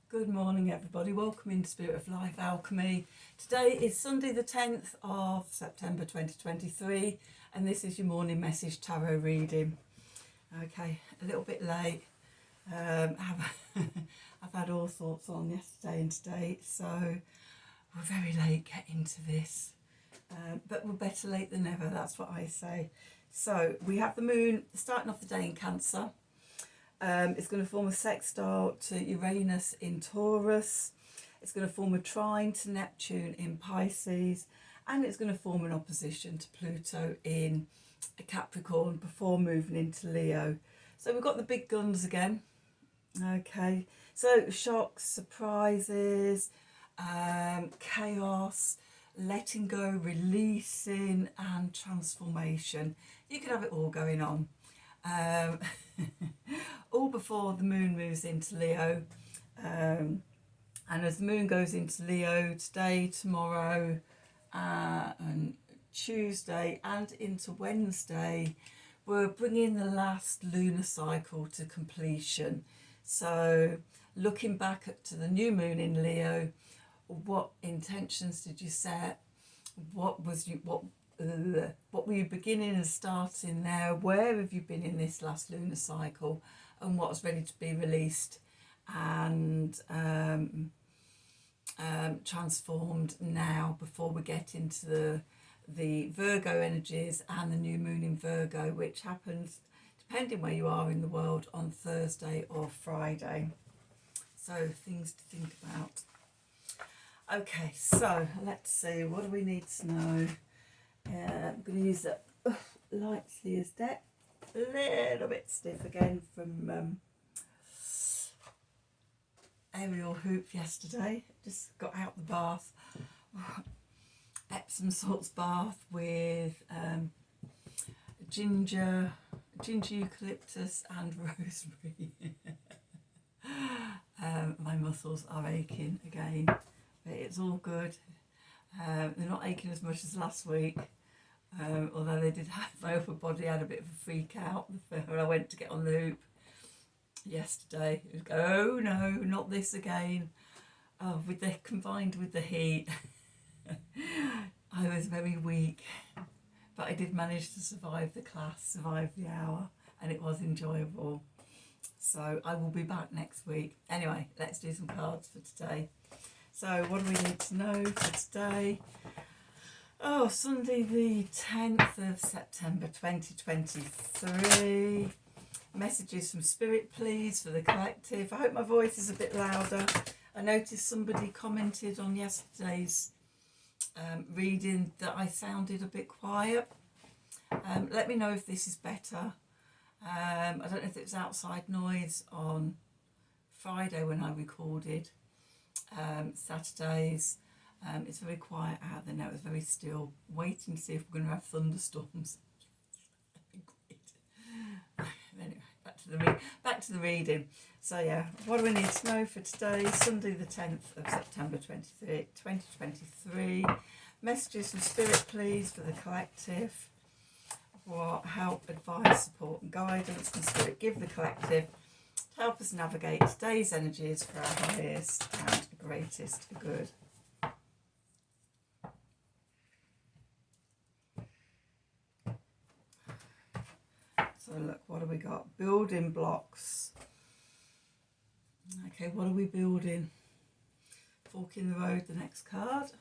Good morning everybody, welcome into Spirit of Life Alchemy. Today is Sunday the 10th of September 2023 and this is your morning message tarot reading. Okay, a little bit late. I've had all sorts on yesterday and today, so we're very late getting to this. But we're better late than never, that's what I say. So we have the moon starting off the day in Cancer. It's going to form a sextile to Uranus in Taurus. It's going to form a trine to Neptune in Pisces. And it's going to form an opposition to Pluto in Capricorn before moving into Leo. So we've got the big guns again. Okay, so shocks, surprises, chaos, letting go, releasing and transformation. You could have it all going on. All before the moon moves into Leo, and as the moon goes into Leo today, tomorrow and Tuesday and into Wednesday, we're bringing the last lunar cycle to completion. So looking back to the new moon in Leo, what intentions did you set? What were you beginning and starting there? Where have you been in this last lunar cycle, and what's ready to be released and transformed now before we get into the Virgo energies and the new moon in Virgo, which happens depending where you are in the world on Thursday or Friday. So things to think about. Okay, so let's see, what do we need to know? I'm going to use the light Seer's deck. A little bit stiff again from aerial hoop yesterday. Just got out the bath. Epsom salts bath with ginger eucalyptus and rosemary. My muscles are aching again, but it's all good. They're not aching as much as last week. Although they did have, my upper body had a bit of a freak out when I went to get on the hoop yesterday. It was, oh no, not this again. Oh, combined with the heat, I was very weak, but I did manage to survive the class, survive the hour, and it was enjoyable. So I will be back next week. Anyway, let's do some cards for today. So what do we need to know for today? Oh, Sunday the 10th of September 2023. Messages from Spirit, please, for the collective. I hope my voice is a bit louder. I noticed somebody commented on yesterday's reading that I sounded a bit quiet. Let me know if this is better. I don't know if it was outside noise on Friday when I recorded. Saturdays. It's very quiet out there now. It's very still. Waiting to see if we're going to have thunderstorms. Anyway, back to the reading. So yeah, what do we need to know for today? Sunday the 10th of September 2023. Messages from Spirit, please, for the collective. What help, advice, support and guidance can Spirit give the collective to help us navigate today's energies for our highest and greatest good. So look, what have we got? Building blocks. Okay, what are we building? Fork in the road, the next card.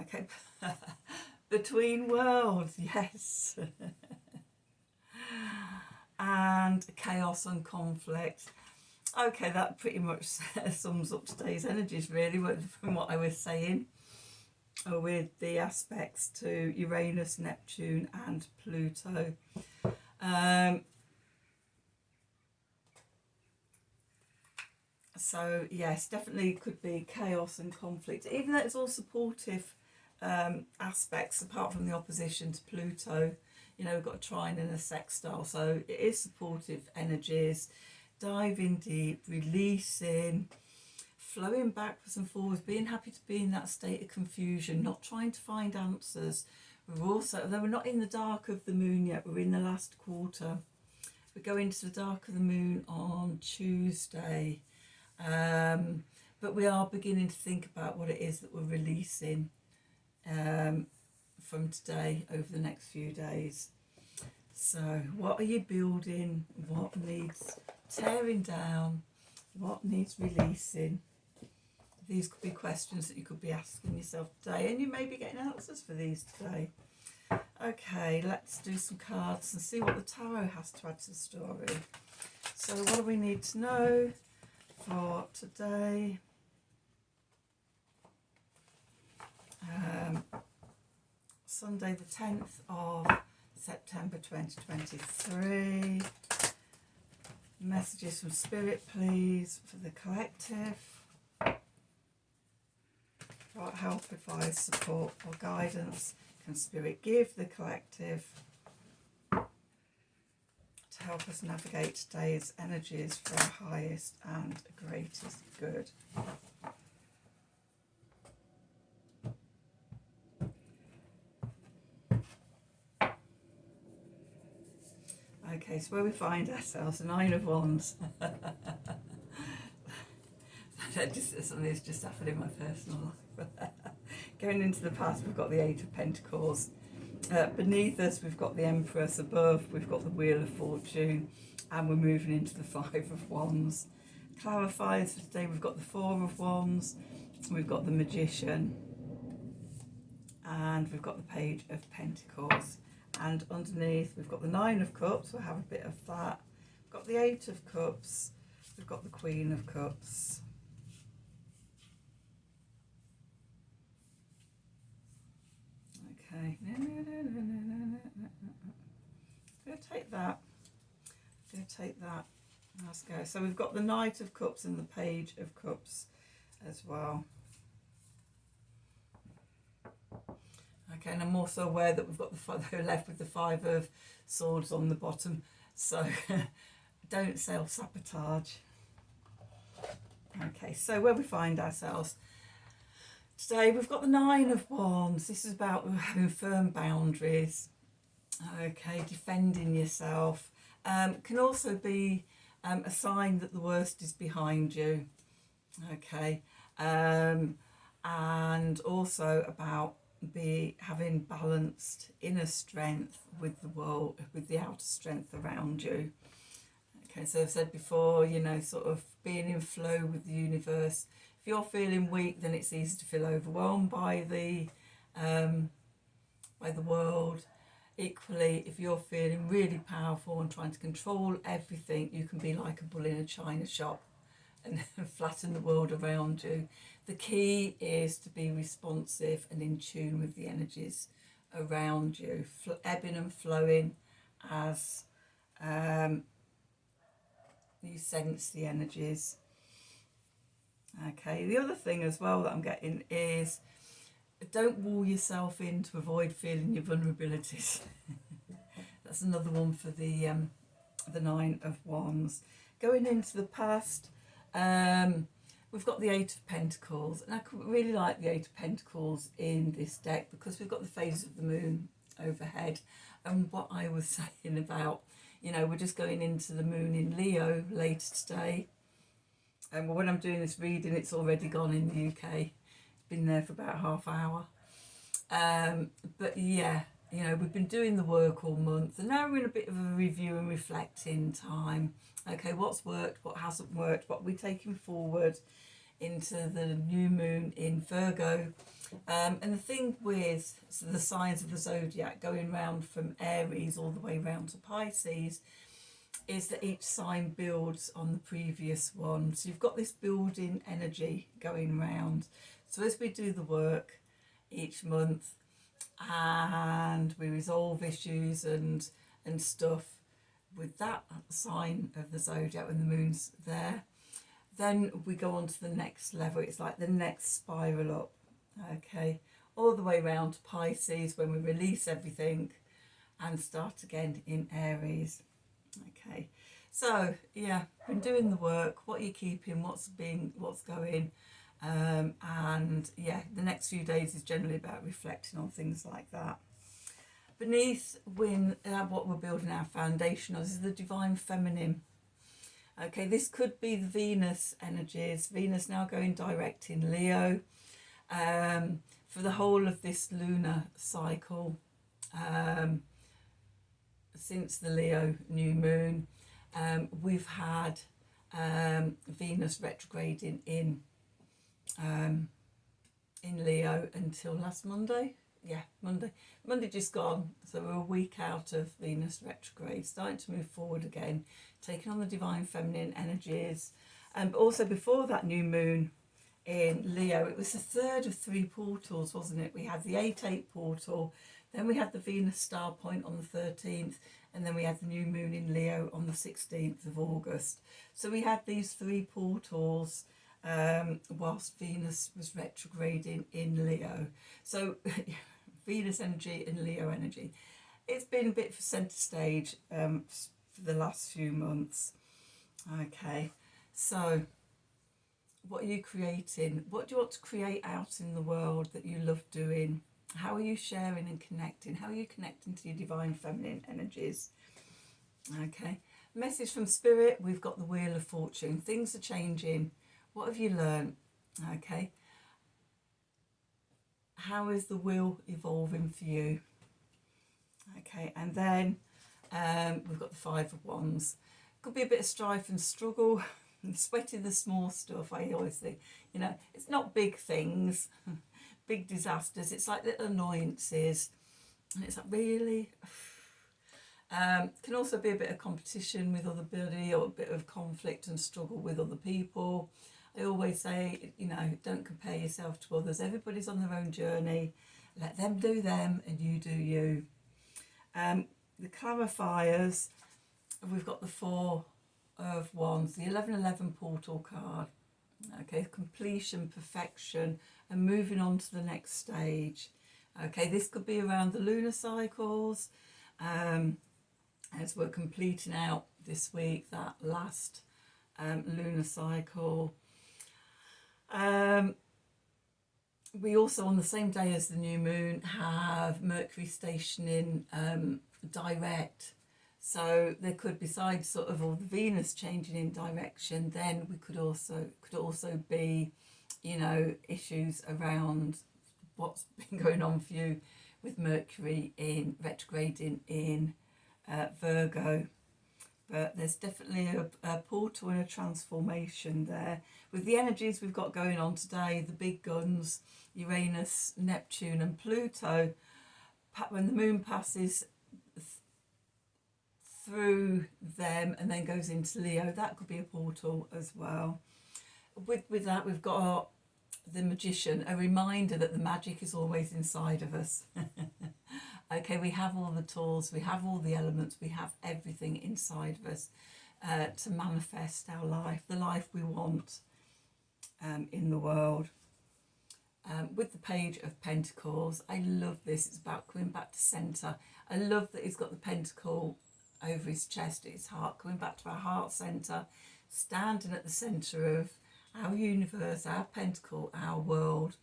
Okay, between worlds, yes. And chaos and conflict. Okay, that pretty much sums up today's energies really from what I was saying with the aspects to Uranus, Neptune and Pluto. So yes, definitely could be chaos and conflict, even though it's all supportive aspects apart from the opposition to Pluto. You know, we've got a trine and a sextile, so it is supportive energies, diving deep, releasing, flowing backwards and forwards, being happy to be in that state of confusion, not trying to find answers. We're also, though we're not in the dark of the moon yet, we're in the last quarter. We go into the dark of the moon on Tuesday. but we are beginning to think about what it is that we're releasing from today over the next few days. So what are you building? What needs tearing down? What needs releasing? These could be questions that you could be asking yourself today, and you may be getting answers for these today. Okay, let's do some cards and see what the tarot has to add to the story. So what do we need to know for today? Sunday the 10th of September 2023. Messages from Spirit, please, for the collective. What help, advice, support or guidance can Spirit give the collective to help us navigate today's energies for our highest and greatest good? Okay, so where we find ourselves, the Nine of Wands. Something's just happened in my personal life. Going into the past, we've got the Eight of Pentacles. Beneath us, we've got the Empress. Above, we've got the Wheel of Fortune. And we're moving into the Five of Wands. Clarifiers for today, we've got the Four of Wands. We've got the Magician. And we've got the Page of Pentacles. And underneath, we've got the Nine of Cups. We'll have a bit of that. We've got the Eight of Cups. We've got the Queen of Cups. Okay. Go take that. Go take that. Let's go. So we've got the Knight of Cups and the Page of Cups as well. Okay, and I'm also aware that we've got the left with the Five of Swords on the bottom, so don't self-sabotage. Okay, so where we find ourselves today, we've got the Nine of Wands. This is about having firm boundaries. Okay, defending yourself. Can also be a sign that the worst is behind you. Okay, and also about having balanced inner strength with the world, with the outer strength around you. Okay, so I've said before, you know, sort of being in flow with the universe. If you're feeling weak, then it's easy to feel overwhelmed by the world. Equally, if you're feeling really powerful and trying to control everything, you can be like a bull in a china shop and flatten the world around you. The key is to be responsive and in tune with the energies around you, ebbing and flowing as you sense the energies. Okay, the other thing as well that I'm getting is don't wall yourself in to avoid feeling your vulnerabilities. That's another one for the Nine of Wands. Going into the past, we've got the Eight of Pentacles, and I really like the Eight of Pentacles in this deck because we've got the phase of the moon overhead, and what I was saying about, you know, we're just going into the moon in Leo later today, and when I'm doing this reading, it's already gone in the UK. Been there for about half hour. But yeah, you know, we've been doing the work all month, and now we're in a bit of a review and reflecting time. Okay, what's worked, what hasn't worked, what we're taking forward into the new moon in Virgo. And the thing with the signs of the zodiac going round from Aries all the way round to Pisces is that each sign builds on the previous one. So you've got this building energy going round. So as we do the work each month and we resolve issues and stuff with that sign of the zodiac when the moon's there, then we go on to the next level. It's like the next spiral up, okay, all the way around to Pisces when we release everything and start again in Aries. Okay, so yeah, been doing the work. What are you keeping? What's going? And yeah, the next few days is generally about reflecting on things like that. Beneath what we're building our foundation on is the divine feminine. Okay, this could be the Venus energies. Venus now going direct in Leo for the whole of this lunar cycle since the Leo new moon. We've had Venus retrograding in Leo until last Monday. Yeah, Monday just gone. So we're a week out of Venus retrograde, starting to move forward again, taking on the divine feminine energies. But also before that new moon in Leo, it was the third of three portals, wasn't it? We had the 8-8 portal, then we had the Venus star point on the 13th, and then we had the new moon in Leo on the 16th of August. So we had these three portals whilst Venus was retrograding in Leo. So Venus energy and Leo energy. It's been a bit for centre stage for the last few months. Okay, so what are you creating? What do you want to create out in the world that you love doing? How are you sharing and connecting? How are you connecting to your divine feminine energies? Okay, message from Spirit. We've got the Wheel of Fortune. Things are changing. What have you learned? Okay, how is the wheel evolving for you? Okay, and then we've got the Five of Wands. Could be a bit of strife and struggle, sweating the small stuff. I always think, you know, it's not big things, big disasters. It's like little annoyances, and it's like, really. Can also be a bit of competition with other body, or a bit of conflict and struggle with other people. I always say, you know, don't compare yourself to others. Everybody's on their own journey. Let them do them and you do you. The clarifiers, we've got the Four of Wands, the 1111 portal card. Okay, completion, perfection, and moving on to the next stage. Okay, this could be around the lunar cycles, as we're completing out this week that last lunar cycle. We also, on the same day as the new moon, have Mercury stationing direct. So there could, besides sort of all the Venus changing in direction, then we could also be, you know, issues around what's been going on for you with Mercury in retrograding in Virgo. But there's definitely a portal and a transformation there. With the energies we've got going on today, the big guns, Uranus, Neptune and Pluto, when the moon passes through them and then goes into Leo, that could be a portal as well. With that, we've got the Magician, a reminder that the magic is always inside of us. Okay, we have all the tools, we have all the elements, we have everything inside of us to manifest our life, the life we want in the world. With the Page of Pentacles, I love this. It's about coming back to centre. I love that he's got the pentacle over his chest, his heart, coming back to our heart centre, standing at the centre of our universe, our pentacle, our world,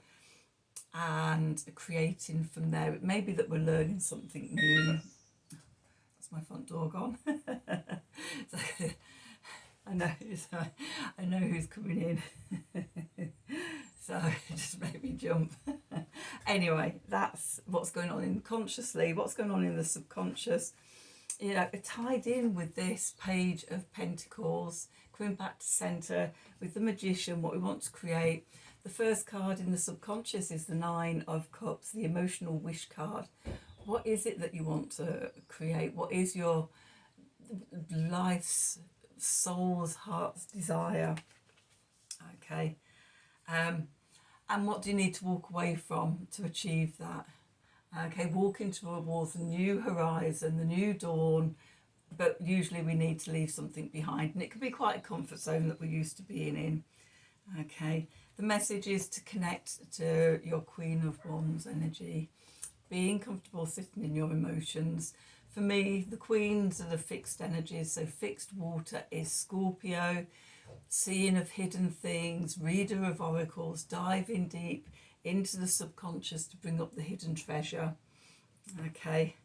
and creating from there. It may be that we're learning something new. That's my front door gone. So, I know who's coming in. So it just made me jump. Anyway, that's what's going on consciously, what's going on in the subconscious. You know, tied in with this Page of Pentacles, coming back to centre with the Magician, what we want to create. The first card in the subconscious is the Nine of Cups, the emotional wish card. What is it that you want to create? What is your life's, soul's, heart's desire? Okay. And what do you need to walk away from to achieve that? Okay, walking towards the new horizon, the new dawn, but usually we need to leave something behind, and it can be quite a comfort zone that we're used to being in. Okay, the message is to connect to your Queen of Wands energy, being comfortable sitting in your emotions. For me, the Queens are the fixed energies, so fixed water is Scorpio, seeing of hidden things, reader of oracles, diving deep into the subconscious to bring up the hidden treasure. Okay,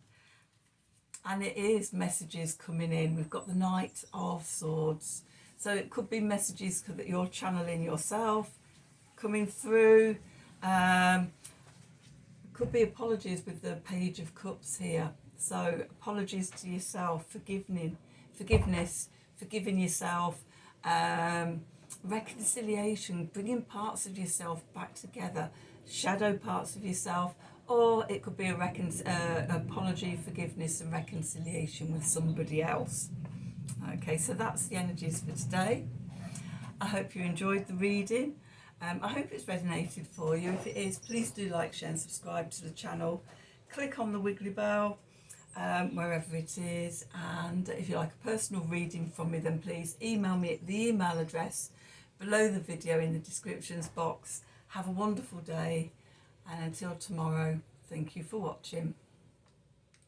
and it is messages coming in. We've got the Knight of Swords, So it could be messages that you're channeling yourself coming through. Could be apologies with the Page of Cups here. So apologies to yourself, forgiveness, forgiving yourself, reconciliation, bringing parts of yourself back together, shadow parts of yourself, or it could be a apology, forgiveness and reconciliation with somebody else. Okay, so that's the energies for today. I hope you enjoyed the reading. I hope it's resonated for you. If it is, please do like, share and subscribe to the channel. Click on the wiggly bell wherever it is. And if you like a personal reading from me, then please email me at the email address below the video in the descriptions box. Have a wonderful day. And until tomorrow, thank you for watching.